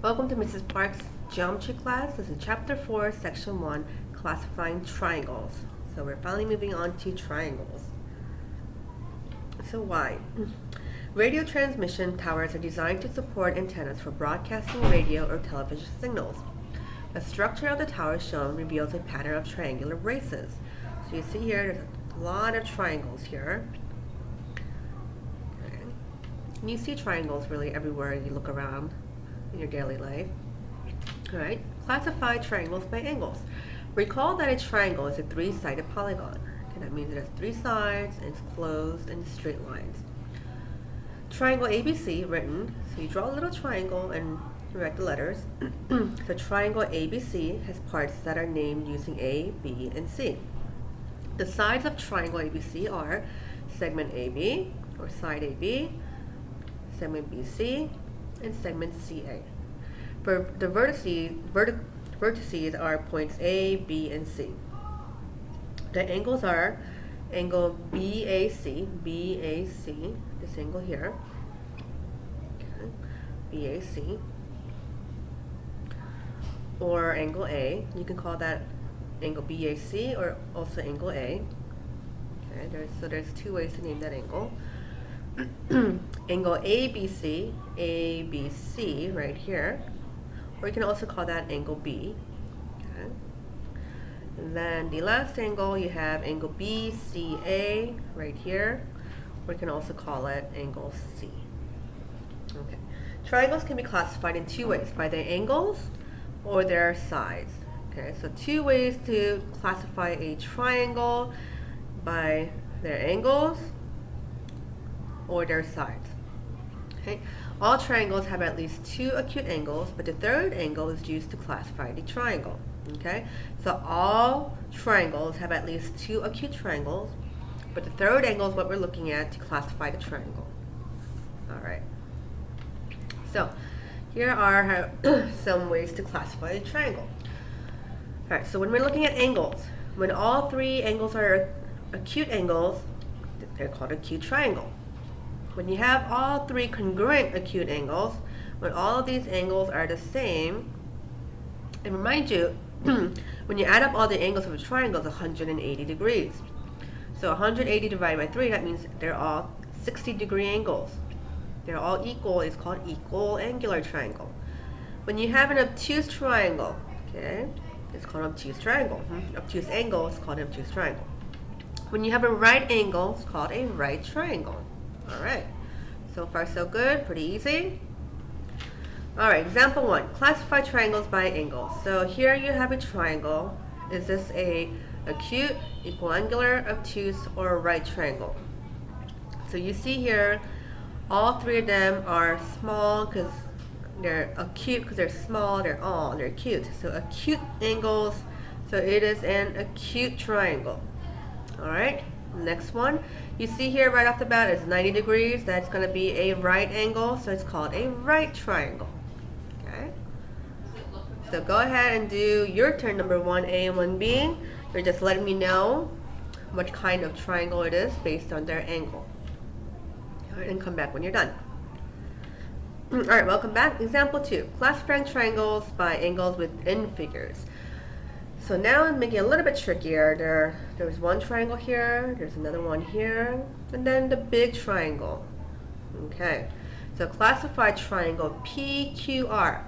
Welcome to Mrs. Park's geometry class. This is chapter 4, section 1, classifying triangles. So we're finally moving on to triangles. So why? Radio transmission towers are designed to support antennas for broadcasting radio or television signals. The structure of the tower shown reveals a pattern of triangular braces. So you see here, there's a lot of triangles here. Okay. And you see triangles really everywhere you look around in your daily life. All right, classify triangles by angles. Recall that a triangle is a three-sided polygon. Okay, that means it has three sides and it's closed and straight lines. Triangle ABC written, so you draw a little triangle and you write the letters. The triangle ABC has parts that are named using A, B, and C. The sides of triangle ABC are segment AB, or side AB, segment BC, and segment CA. For the vertices are points A, B, and C. The angles are angle BAC, this angle here, okay, BAC, or angle A. You can call that angle BAC or also angle A. Okay, there's two ways to name that angle. Angle ABC, ABC right here, or you can also call that angle B. Okay. And then the last angle, you have angle BCA right here, or you can also call it angle C. Okay. Triangles can be classified in two ways, by their angles or their sides. Okay, so two ways to classify a triangle: by their angles or their sides. Okay. All triangles have at least two acute angles, but the third angle is used to classify the triangle. Okay, so all triangles have at least two acute triangles, but the third angle is what we're looking at to classify the triangle. All right. So here are some ways to classify a triangle. All right. So when we're looking at angles, when all three angles are acute angles, they're called acute triangle. When you have all three congruent acute angles, when all of these angles are the same, and remind you, when you add up all the angles of a triangle, it's 180 degrees. So 180 divided by 3, that means they're all 60-degree angles. They're all equal. It's called equal angular triangle. When you have an obtuse triangle, okay, it's called obtuse triangle. Obtuse angle is called an obtuse triangle. When you have a right angle, it's called a right triangle. All right, so far so good, pretty easy. All right, example 1, classify triangles by angles. So here you have a triangle. Is this a acute, equiangular, obtuse, or a right triangle? So you see here, all three of them are small because they're acute, because they're small, they're acute. So acute angles, so it is an acute triangle. All right. Next one, you see here right off the bat is 90 degrees. That's going to be a right angle, so it's called a right triangle. Okay. So go ahead and do your turn number 1A and 1B. You're just letting me know what kind of triangle it is based on their angle. All right, and come back when you're done. All right, welcome back. Example 2, classifying triangles by angles within figures. So now I'm making it a little bit trickier. There's one triangle here, there's another one here, and then the big triangle. Okay, so classify triangle PQR.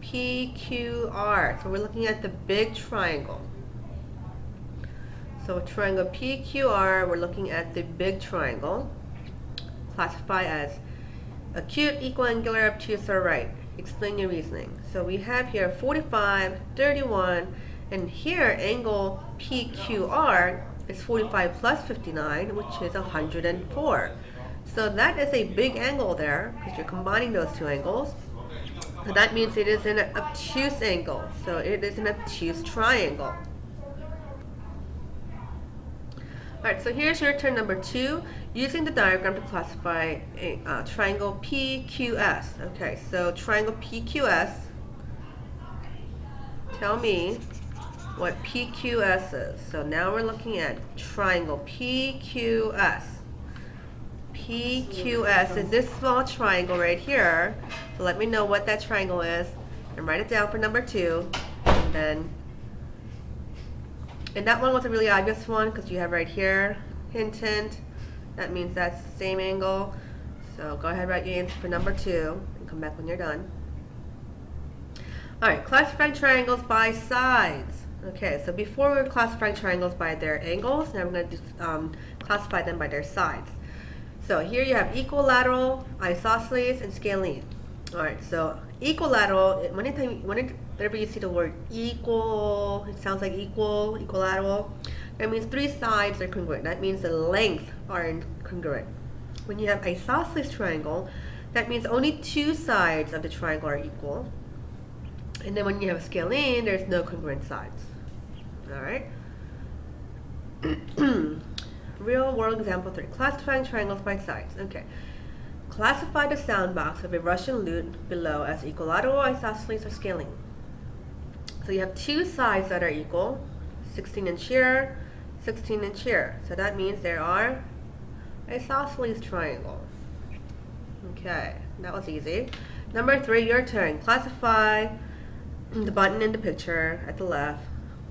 PQR, so we're looking at the big triangle. So triangle PQR, we're looking at the big triangle. Classify as acute, equiangular, obtuse, or right. Explain your reasoning. So we have here 45, 31, and here angle PQR is 45 plus 59, which is 104. So that is a big angle there because you're combining those two angles. So that means it is an obtuse angle. So it is an obtuse triangle. Alright, so here's your turn number 2, using the diagram to classify a triangle PQS. Okay, so triangle PQS, tell me what PQS is. So now we're looking at triangle PQS. PQS is this small triangle right here. So let me know what that triangle is. and write it down for number 2. And that one was a really obvious one because you have right here, hint, hint. That means that's the same angle. So go ahead and write your answer for number 2 and come back when you're done. All right, classifying triangles by sides. Okay, so before we were classifying triangles by their angles, now we're going to classify them by their sides. So here you have equilateral, isosceles, and scalene. All right, so equilateral, whenever you see the word equal, it sounds like equilateral, that means 3 sides are congruent. That means the length are congruent. When you have isosceles triangle, that means only 2 sides of the triangle are equal. And then when you have a scalene, there's no congruent sides. All right. Real world example 3. Classifying triangles by sides. Okay. Classify the sound box of a Russian lute below as equilateral, isosceles, or scalene. So you have 2 sides that are equal, 16-inch here, 16-inch here. So that means there are isosceles triangle. Okay, that was easy. Number 3, your turn. Classify the button in the picture at the left,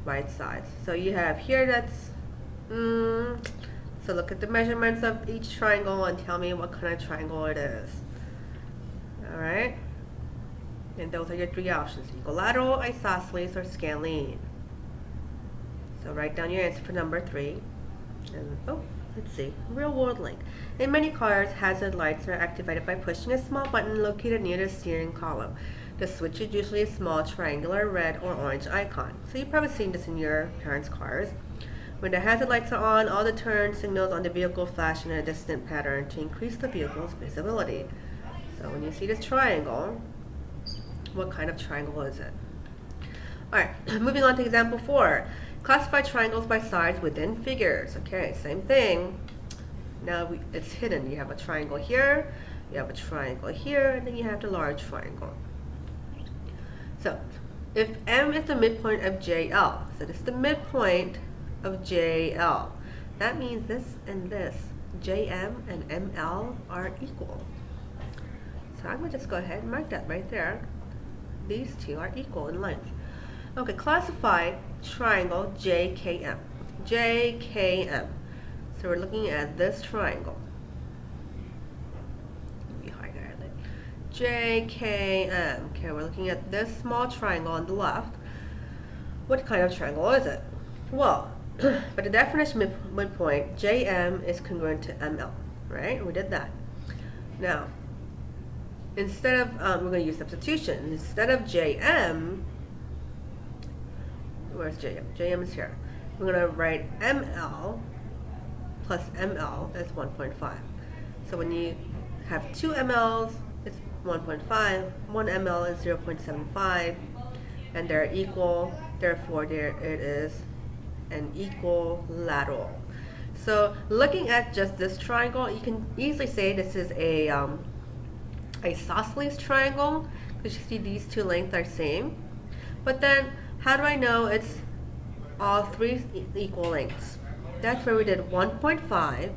right sides. So you have here that's, so look at the measurements of each triangle and tell me what kind of triangle it is. All right? And those are your 3 options, equilateral, isosceles, or scalene. So write down your answer for number 3. And, let's see, real world link. In many cars, hazard lights are activated by pushing a small button located near the steering column. The switch is usually a small triangular red or orange icon. So you've probably seen this in your parents' cars. When the hazard lights are on, all the turn signals on the vehicle flash in a distant pattern to increase the vehicle's visibility. So when you see this triangle, what kind of triangle is it? Alright, moving on to example 4. Classify triangles by sides within figures. Okay, same thing. Now it's hidden. You have a triangle here, you have a triangle here, and then you have the large triangle. So, if M is the midpoint of JL, so this is the midpoint of JL, that means this and this, JM and ML, are equal. So I'm going to just go ahead and mark that right there. These 2 are equal in length. Okay, classify triangle JKM. JKM. So we're looking at this triangle. JKM. Okay, we're looking at this small triangle on the left. What kind of triangle is it? Well, by the definition midpoint, JM is congruent to ML, right? We did that. Now, instead of, we're going to use substitution. Instead of JM, where's JM? JM is here. We're going to write ML plus ML as 1.5. So when you have 2 MLs, it's 1.5, 1 ml is 0.75, and they're equal, therefore there it is an equilateral. So looking at just this triangle, you can easily say this is a isosceles triangle, because you see these 2 lengths are same. But then, how do I know it's all 3 equal lengths? That's where we did 1.5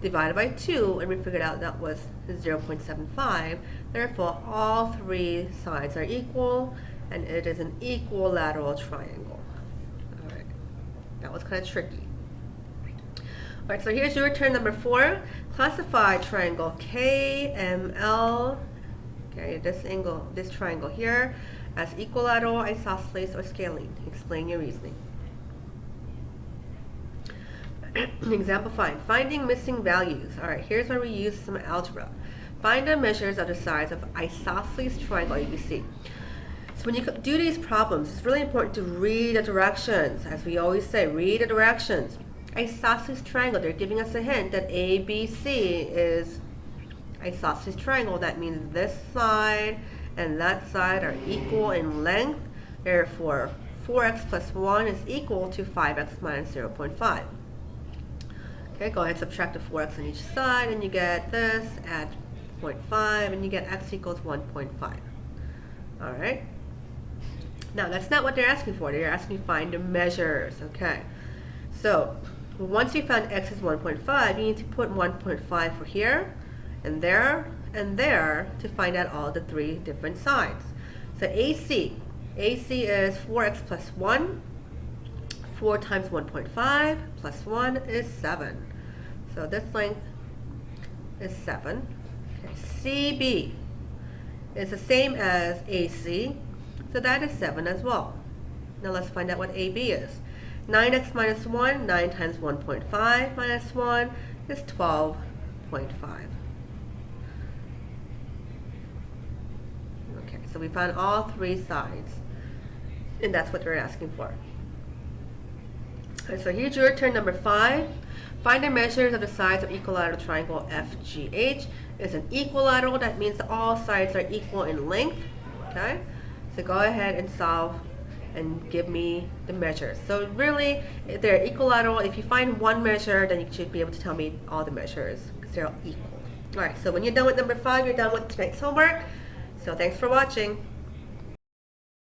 divided by 2, and we figured out that was 0.75. Therefore, all 3 sides are equal, and it is an equilateral triangle. All right, that was kind of tricky. All right, so here's your turn number 4. Classify triangle KML. Okay, this triangle here as equilateral, isosceles, or scalene. Explain your reasoning. Example 5, finding missing values. All right, here's where we use some algebra. Find the measures of the sides of isosceles triangle ABC. So when you do these problems, it's really important to read the directions. As we always say, read the directions. Isosceles triangle, they're giving us a hint that ABC is isosceles triangle. That means this side and that side are equal in length. Therefore, 4x plus 1 is equal to 5x minus 0.5. Okay, go ahead and subtract the 4x on each side, and you get this, add 0.5, and you get x equals 1.5. All right. Now, that's not what they're asking for. They're asking to find the measures, okay? So, once you found x is 1.5, you need to put 1.5 for here, and there, to find out all the 3 different sides. So AC is 4x plus 1. 4 times 1.5 plus 1 is 7. So this length is 7. Okay. CB is the same as AC, so that is 7 as well. Now let's find out what AB is. 9x minus 1, 9 times 1.5 minus 1 is 12.5. Okay, so we found all three sides, and that's what they're asking for. So here's your turn number 5. Find the measures of the sides of equilateral triangle FGH. It's an equilateral, that means that all sides are equal in length. Okay, so go ahead and solve and give me the measures. So really, if they're equilateral, if you find one measure, then you should be able to tell me all the measures because they're all equal. All right, so when you're done with number 5, you're done with tonight's homework. So thanks for watching.